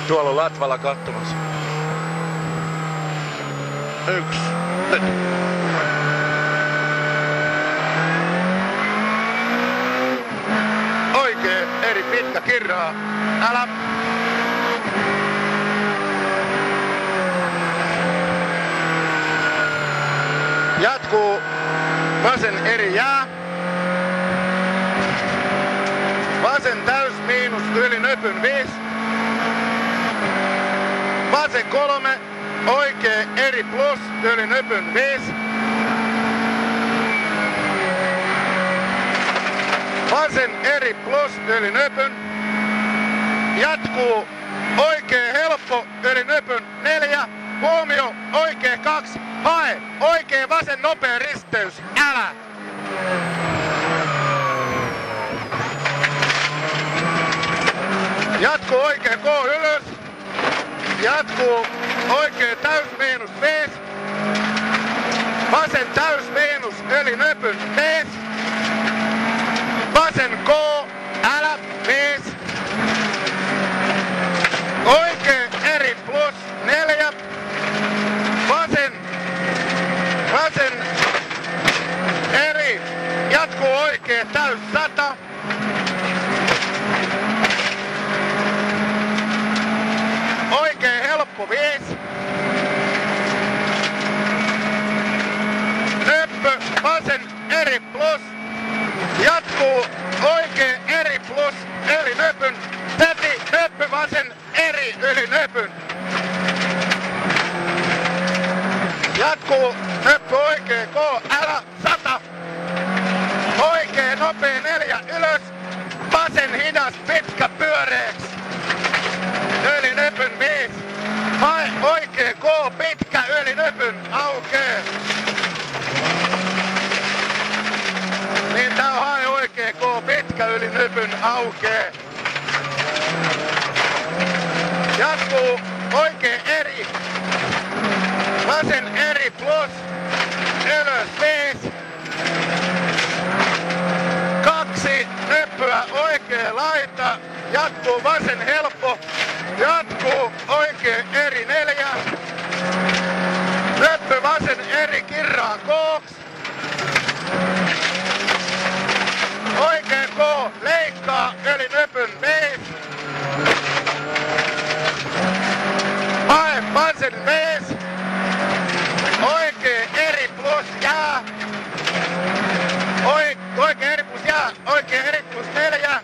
Tuolla on Latvala katsomassa. 1. Nyt. Oikee eri pitkä kirraa. Älä. Jatkuu vasen eri jää. Vasen täys miinus yli nöpyn 5. Vasen 3. Oikee eri plus yli nöpyn 5. Vasen eri plus yli nöpyn. Jatkuu oikee helppo yli nöpyn 4. Huomio oikee 2. Hae oikee vasen nopea risteys. Älä. Jatkuu oikee K ylös. Jatkuu oikee täys miinus 5. Vasen täys miinus yli nöpyn 5. Vasen K, älä 5. Oikee eri plus 4. Vasen eri. Jatkuu oikee täys 100. Oikee helppo 5. Nöppö vasen eri plus. Jatkuu oikee eri plus yli nöpyn. Heti nöppö vasen eri yli nöpyn. Jatkuu nöppö oikee K, älä 100. Oikee nopea 4 ylös. Vasen hidas pitkä pyöreäks. Yli nöpyn 5. Hae oikee K pitkä yli nöpyn aukee. Niin tää on hae oikee K pitkä yli nöpyn aukee. Jatkuu oikee eri. Vasen eri plus. Ylös 5. 2 nöppyä oikee laita. Jatkuu vasen helppo. Jatkuu oikee eri 4. Nöppy vasen eri kirraa kooks. Oikee K leikkaa yli nöpyn 5. Hae vasen 5. Oikee eri plus jää. Oikee eri plus jää. Oikee eri plus 4.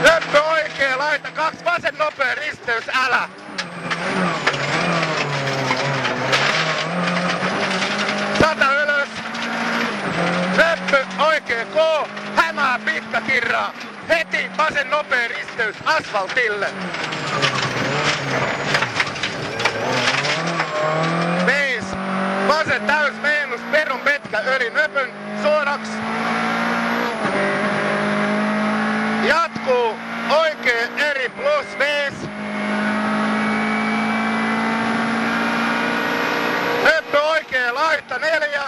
Nöppö oikee laita 2 vasen nopea risteys älä. Ylös. Nöppö oikee K. Hämää pitkä kirraa. Heti vasen nopea risteys asfaltille. 5. Vasen täys miinus perun pitkä yli nöpyn suoraks. Jatkuu oikee eri plus 5. Nöppö oikee laita 4.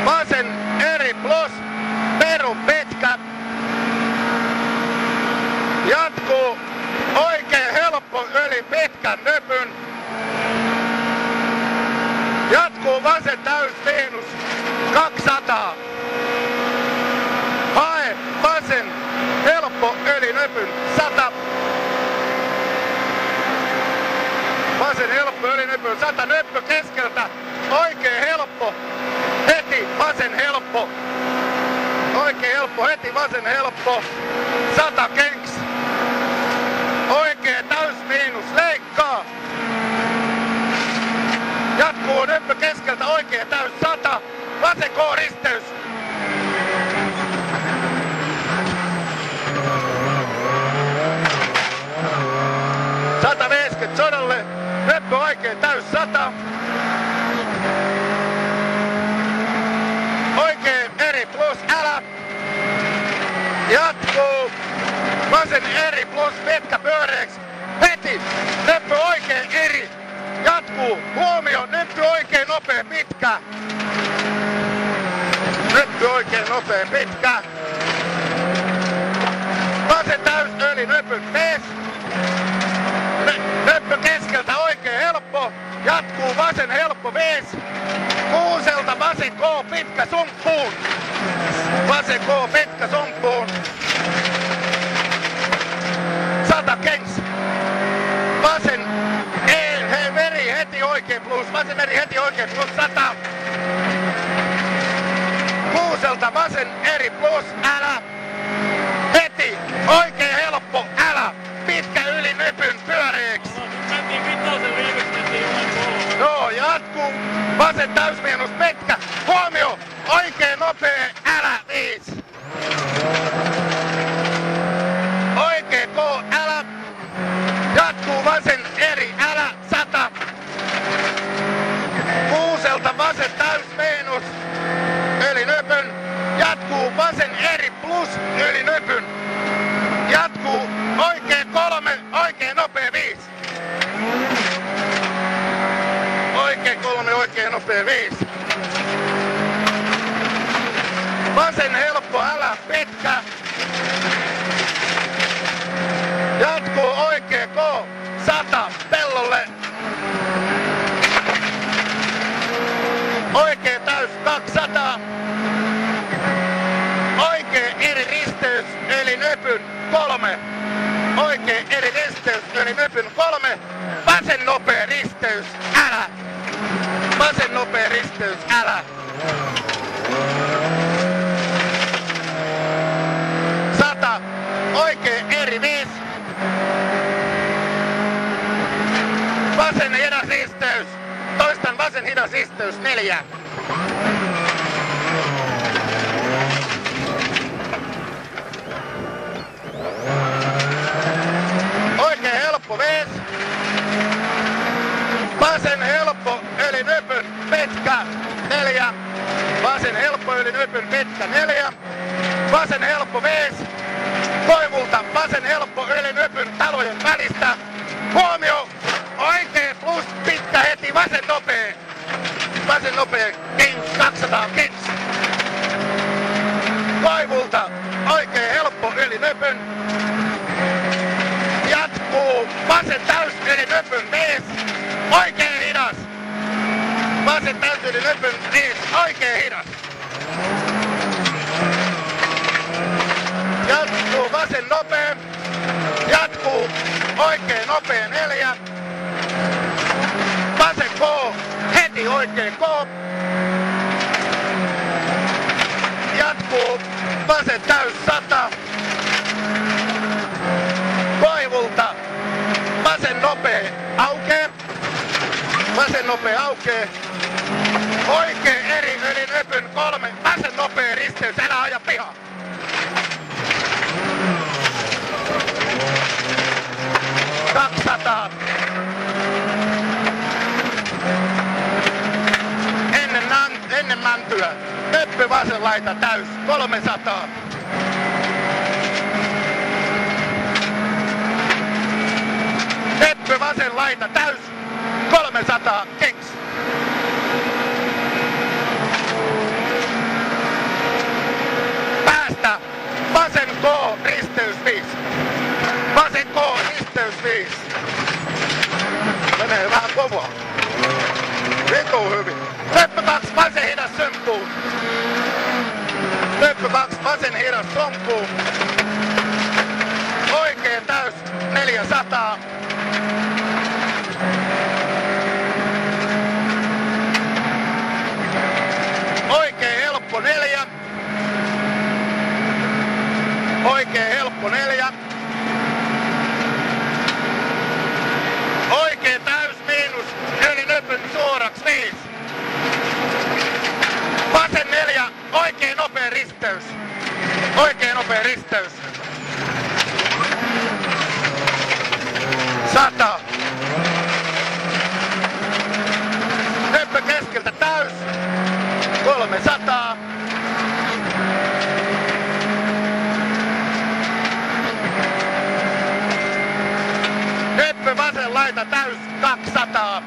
Vasen eri plus perun pitkä. Jatkuu oikee helppo yli pitkän nöpyn. Jatkuu vasen täys miinus 200. Hae vasen helppo yli nöpyn 100. Vasen helppo yli nöpyn 100. Nöppö keskeltä. Oikee helppo. Heti vasen helppo. Oikee helppo. Heti vasen helppo. 100 kenks. Oikee täys miinus leikkaa. Jatkuu nöppö keskeltä oikee täys 100. Vasen K-risteys. Sodalle. Nöppö oikee täys 100. Oikee eri plus älä. Jatkuu. Vasen eri plus pitkä pyöreäks. Heti. Nöppö oikee eri. Jatkuu. Jatkuu. Huomio. Nyppy oikein nopea pitkä. Nyppy oikein nopea pitkä. Vasen täys yli nypyn vees. Nyppy keskeltä oikein helppo. Jatkuu vasen helppo vees. Kuuselta vasen K pitkä sumppuun. Vasen K pitkä sumppuun. 100 kengs. Vasen veri heti oikein plus. Vasen veri heti oikein plus 100. Kuuselta vasen eri plus. Älä. Heti. Oikein helppo. Älä. Pitkä yli nypyn pyöreäks. Mentiin vitosen viimeksi, mentiin jollain. Joo, jatkuu. Vasen täysmiinus pitkä. Huomio. Oikein nopea. Älä 5. Oikein K. Älä. Jatkuu vasen eri. Älä 100. Kuuselta vasen täys miinus. Yli nypyn. Jatkuu vasen eri plus yli nypyn. Jatkuu oikein 3. Oikein nopea 5. Oikein 3. Oikein nopea 5. Vasen helppo. Älä pitkä. Jatkuu oikein K. 100 pellolle. Oikein täys 200. Oikein eri risteys eli nypyn 3. Oikein eri risteys eli nypyn 3. Vasen nopea risteys. Älä. Vasen nopea risteys. Älä. 100. Oikein eri 5. Vasen hidas risteys. Toistan vasen hidas risteys 4. Oikein helppo 5. Vasen helppo yli nypyn pitkä 4. Vasen helppo yli nypyn pitkä 4. Vasen helppo 5. Koivulta vasen helppo yli nypyn talojen välistä. Huomio! Oikein plus pitkä heti vasen nopee. Vasen nopee. Kings 200 kings. Koivulta oikein helppo yli nypyn. Jatkuu vasen täys yli nypyn 5. Oikein hidas. Vasen täys yli nypyn 5. Oikein hidas. Jatkuu vasen nopea. Jatkuu oikein nopea 4. Vasen K. Heti oikein K. Jatkuu vasen täys 100. Koivulta vasen nopea aukee. Vasen nopea aukee. Oikein eri yli nypyn 3. Vasen nopea risteys. Älä aja pihaan. Ennen mäntyä. Nyppy vasen laita täys. 300. Nyppy vasen laita täys. 300. Keks. Päästä. Vasen K. Risteys 5. Vasen K. Risteys 5. Menee vähän kovaa. Vitu hyvin. Nyppy 2. Vasen hidas symppuun. Nyppy 2. Vasen hidas symppuun. Oikein täys 400. Oikein helppo 4. Oikein helppo 4. Oikein täys miinus yli nypyn suoraks 5. Vasen 4. Oikein nopea risteys. Oikein nopea risteys. 100. Nyppy keskeltä täys. 300. Nyppy vasen laita täys 200.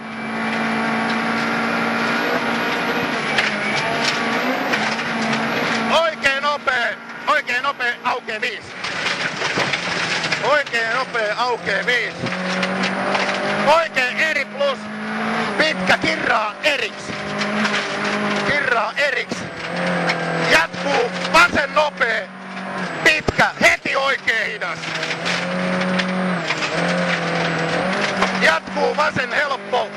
aukee 5. Oikein nopea aukee 5. Oikein eri plus. Pitkä kirraa eriks. Kirraa eriks. Jatkuu vasen nopea. Pitkä. Heti oikein hidas. Jatkuu vasen helppo.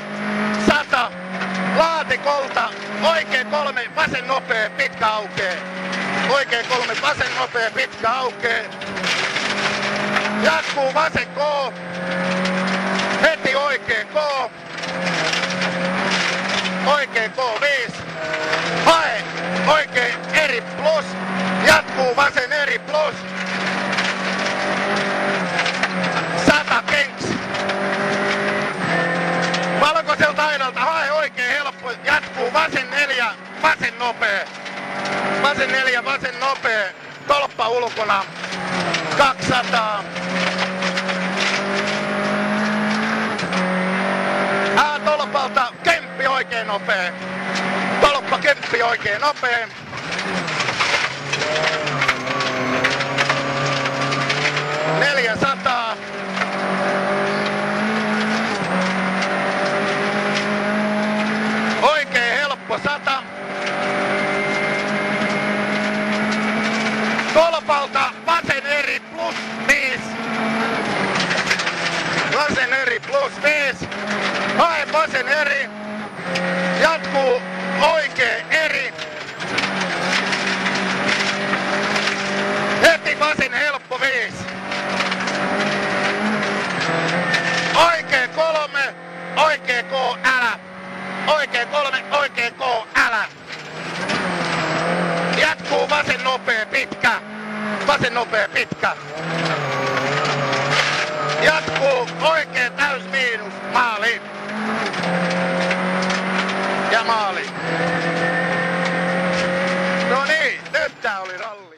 100. Laatikolta. Oikein 3. Vasen nopea. Pitkä aukee. Oikein 3. Vasen nopea. Pitkä aukee. Jatkuu vasen K. Heti oikein K. Oikein K5. Hae. Oikein eri plus. Jatkuu vasen eri plus. 100 kenks. Valkoiselta aidalta hae oikein helppo. Jatkuu vasen 4. Vasen nopea. Vasen 4. Vasen nopea. Tolppa ulkona. 200. Tolpalta kemppi oikein nopea. Tolppa kemppi oikein nopea. $400. Oikein helppo 100. Tolpalta vasen eri plus 5. Vasen eri plus 5. Hae vasen eri. Jatkuu oikein eri. Heti vasen helppo 5. Oikein 3. Oikein K älä. Oikein 3. Oikein K älä. Jatkuu vasen nopea pitkä. Vasen nopea pitkä. Jatkuu oikein täys miinus. Maali. Ja maali. No niin, nyt tää oli ralli.